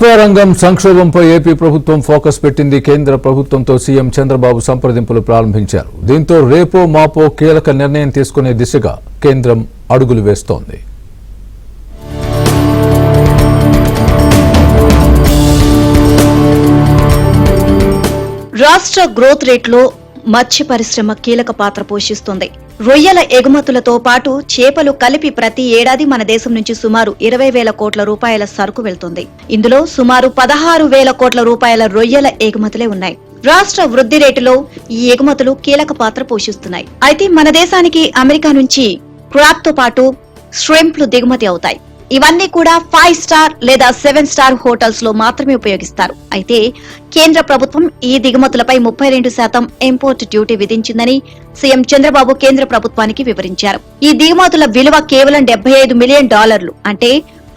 Aqua రంగం సంక్షోభంపై AP ప్రభుత్వం focus పెట్టింది. కేంద్ర ప్రభుత్వంతో సీఎం చంద్రబాబు సంప్రదింపులు ప్రారంభించారు. దీంతో రేపో మాపో కీలక నిర్ణయం తీసుకునే దిశగా కేంద్రం అడుగులు వేస్తోంది. రాష్ట్ర గ్రోత్ రేట్లో మత్స్య పరిశ్రమ కీలక పాత్ర పోషిస్తుంది. రొయ్యల ఎగుమతులతో పాటు చేపలు కలిపి ప్రతి ఏడాది మన దేశం నుంచి సుమారు 20,000 కోట్ల రూపాయల సరుకు వెళ్తుంది. ఇందులో సుమారు 16,000 కోట్ల రూపాయల రొయ్యల ఎగుమతులే ఉన్నాయి. రాష్ట్ర వృద్ధి రేటులో ఈ ఎగుమతులు కీలక పాత్ర పోషిస్తున్నాయి. అయితే మన దేశానికి అమెరికా నుంచి క్రాబ్ తో పాటు ష్రింప్లు దిగుమతి అవుతాయి. ఇవన్నీ కూడా 5 స్టార్ లేదా 7 స్టార్ హోటల్స్ లో మాత్రమే ఉపయోగిస్తారు. అయితే కేంద్ర ప్రభుత్వం ఈ దిగుమతులపై 32% ఇంపోర్ట్ డ్యూటీ విధించిందని సీఎం చంద్రబాబు కేంద్ర ప్రభుత్వానికి వివరించారు. ఈ దిగుమతుల విలువ కేవలం $75 మిలియన్ అంటే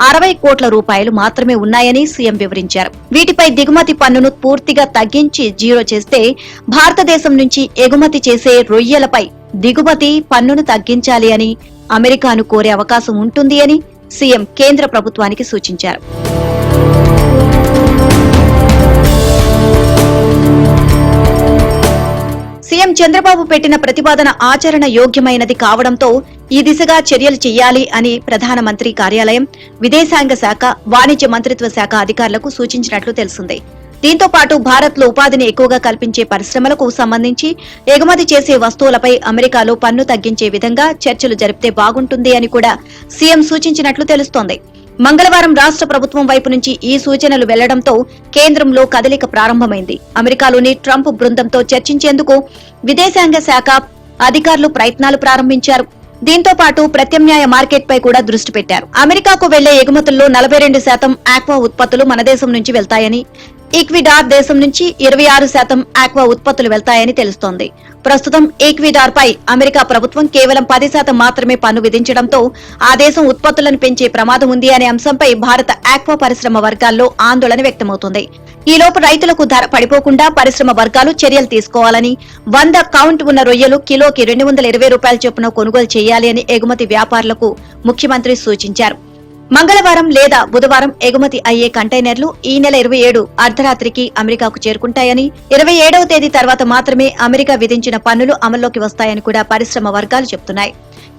60 కోట్ల రూపాయలు మాత్రమే ఉన్నాయని సీఎం వివరించారు. వీటిపై దిగుమతి పన్నును పూర్తిగా తగ్గించి జీరో చేస్తే భారతదేశం నుంచి ఎగుమతి చేసే రొయ్యలపై దిగుమతి పన్నును తగ్గించాలి అని అమెరికాను కోరే అవకాశం ఉంటుంది అని సీఎం కేంద్ర ప్రభుత్వానికి సూచించారు. సీఎం చంద్రబాబు పెట్టిన ప్రతిపాదన ఆచరణ యోగ్యమైనది కావడంతో ఈ దిశగా చర్యలు చేయాలి అని ప్రధానమంత్రి కార్యాలయం, విదేశాంగ శాఖ, వాణిజ్య మంత్రిత్వ శాఖ అధికారులకు సూచించినట్లు తెలిసింది. దీంతో పాటు భారత్ లో ఉపాధిని ఎక్కువగా కల్పించే పరిశ్రమలకు సంబంధించి ఎగుమతి చేసే వస్తువులపై అమెరికాలో పన్ను తగ్గించే విధంగా చర్చలు జరిపితే బాగుంటుంది అని కూడా సీఎం సూచించినట్లు తెలుస్తోంది. మంగళవారం రాష్ట్ర ప్రభుత్వం వైపు నుంచి ఈ సూచనలు వెళ్లడంతో కేంద్రంలో కదలిక ప్రారంభమైంది. అమెరికాలోని ట్రంప్ బృందంతో చర్చించేందుకు విదేశాంగ శాఖ అధికారులు ప్రయత్నాలు ప్రారంభించారు. దీంతో పాటు ప్రత్యామ్నాయ మార్కెట్ పై కూడా దృష్టి పెట్టారు. అమెరికాకు వెళ్లే ఎగుమతుల్లో 42% ఆక్వా ఉత్పత్తులు మన దేశం నుంచి వెళ్తాయని, ఈక్విడార్ దేశం నుంచి 26% ఆక్వా ఉత్పత్తులు వెళ్తాయని తెలుస్తోంది. ప్రస్తుతం ఈక్విడార్ పై అమెరికా ప్రభుత్వం కేవలం 10% మాత్రమే పన్ను విధించడంతో ఆ దేశం ఉత్పత్తులను పెంచే ప్రమాదం ఉంది అనే అంశంపై భారత ఆక్వా పరిశ్రమ వర్గాల్లో ఆందోళన వ్యక్తమవుతోంది. ఈలోపు రైతులకు ధర పడిపోకుండా పరిశ్రమ వర్గాలు చర్యలు తీసుకోవాలని, 100 కౌంట్ ఉన్న రొయ్యలు కిలోకి $220 చొప్పున కొనుగోలు చేయాలి అని ఎగుమతి వ్యాపారులకు ముఖ్యమంత్రి సూచించారు. మంగళవారం లేదా బుధవారం ఎగుమతి అయ్యే కంటైనర్లు ఈ నెల 27 అర్ధరాత్రికి అమెరికాకు చేరుకుంటాయని, 27వ తేదీ తర్వాత మాత్రమే అమెరికా విధించిన పన్నులు అమల్లోకి వస్తాయని కూడా పరిశ్రమ వర్గాలు చెబుతున్నాయి.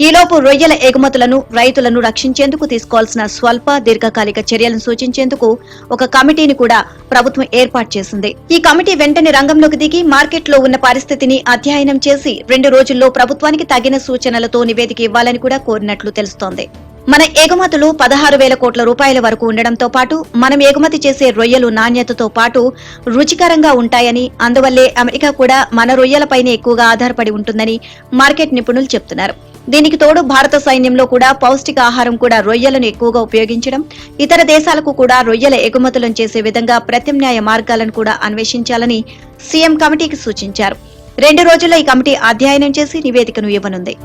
ఈలోపు రొయ్యల ఎగుమతులను, రైతులను రక్షించేందుకు తీసుకోవాల్సిన స్వల్ప, దీర్ఘకాలిక చర్యలను సూచించేందుకు ఒక కమిటీని కూడా ప్రభుత్వం ఏర్పాటు చేసింది. ఈ కమిటీ వెంటనే రంగంలోకి దిగి మార్కెట్లో ఉన్న పరిస్థితిని అధ్యయనం చేసి 2 రోజుల్లో ప్రభుత్వానికి తగిన సూచనలతో నివేదిక ఇవ్వాలని కూడా కోరినట్లు తెలుస్తోంది. మన ఎగుమతులు 16,000 కోట్ల రూపాయల వరకు ఉండడంతో పాటు మనం ఎగుమతి చేసే రొయ్యలు నాణ్యతతో పాటు రుచికరంగా ఉంటాయని, అందువల్లే అమెరికా కూడా మన రొయ్యలపైనే ఎక్కువగా ఆధారపడి ఉంటుందని మార్కెట్ నిపుణులు చెబుతున్నారు. దీనికి తోడు భారత సైన్యంలో కూడా పౌష్టిక ఆహారం కూడా రొయ్యలను ఎక్కువగా ఉపయోగించడం, ఇతర దేశాలకు కూడా రొయ్యల ఎగుమతులను చేసే విధంగా ప్రత్యామ్నాయ మార్గాలను కూడా అన్వేషించాలని సీఎం కమిటీకి సూచించారు. 2 రోజుల్లో ఈ కమిటీ అధ్యయనం చేసి నివేదికను ఇవ్వనుంది.